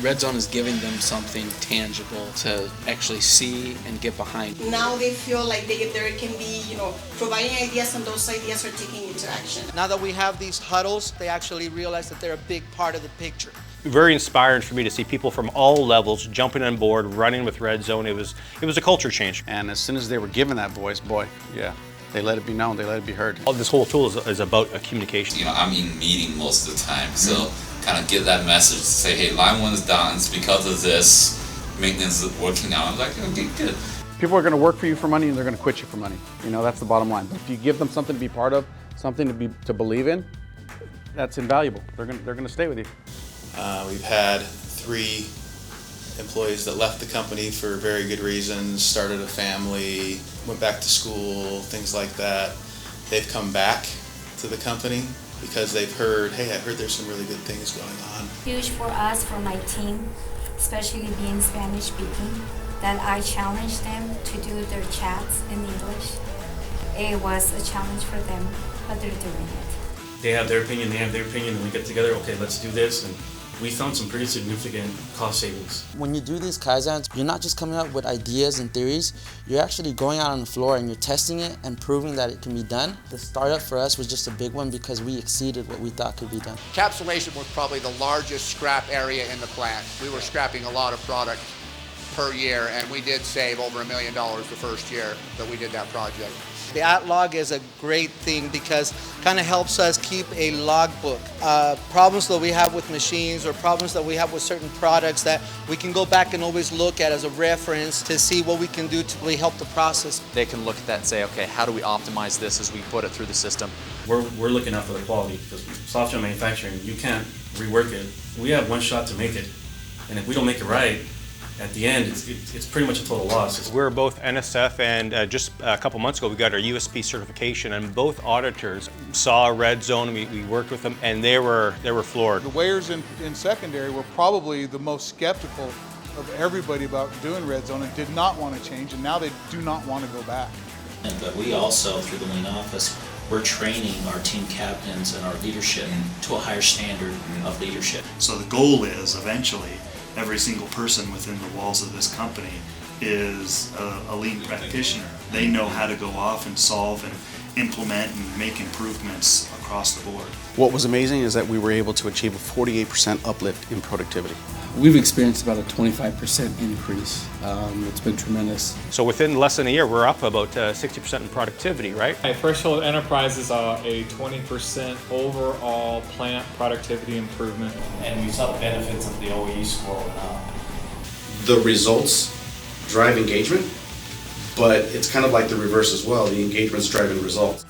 Redzone is giving them something tangible to actually see and get behind. Now they feel like there can be, providing ideas, and those ideas are taking into action. Now that we have these huddles, they actually realize that they're a big part of the picture. Very inspiring for me to see people from all levels jumping on board, running with Redzone. It was a culture change. And as soon as they were given that voice, boy, yeah, they let it be known, they let it be heard. This whole tool is about a communication. I'm in meeting most of the time, so kind of get that message to say, hey, line 1 is down, it's because of this, maintenance is working out. I'm like, okay, good. People are going to work for you for money and they're going to quit you for money. That's the bottom line. But if you give them something to be part of, something to believe in, that's invaluable. They're going to stay with you. We've had 3 employees that left the company for very good reasons, started a family, went back to school, things like that. They've come back to the company because they've heard, hey, I heard there's some really good things going on. Huge for us, for my team, especially being Spanish speaking, that I challenged them to do their chats in English. It was a challenge for them, but they're doing it. They have their opinion, and we get together, okay, let's do this, and we found some pretty significant cost savings. When you do these Kaizens, you're not just coming up with ideas and theories, you're actually going out on the floor and you're testing it and proving that it can be done. The startup for us was just a big one because we exceeded what we thought could be done. Encapsulation was probably the largest scrap area in the plant. We were scrapping a lot of product per year, and we did save over $1 million the first year that we did that project. The @log is a great thing because it kind of helps us keep a logbook. Problems that we have with machines or problems that we have with certain products that we can go back and always look at as a reference to see what we can do to really help the process. They can look at that and say, okay, how do we optimize this as we put it through the system? We're looking out for the quality because software manufacturing, you can't rework it. We have one shot to make it, and if we don't make it right, at the end, it's pretty much a total loss. We're both NSF, and just a couple months ago we got our USP certification, and both auditors saw Redzone. We worked with them, and they were floored. The weighers in secondary were probably the most skeptical of everybody about doing Redzone and did not want to change, and now they do not want to go back. But we also, through the Lean Office, we're training our team captains and our leadership to a higher standard of leadership. So the goal is eventually every single person within the walls of this company is a lean practitioner. They know how to go off and solve and implement and make improvements across the board. What was amazing is that we were able to achieve a 48% uplift in productivity. We've experienced about a 25% increase. It's been tremendous. So within less than a year, we're up about 60% in productivity, right? Threshold Enterprises are a 20% overall plant productivity improvement. And we saw the benefits of the OEE score went up. The results drive engagement, but it's kind of like the reverse as well. The engagement's driving results.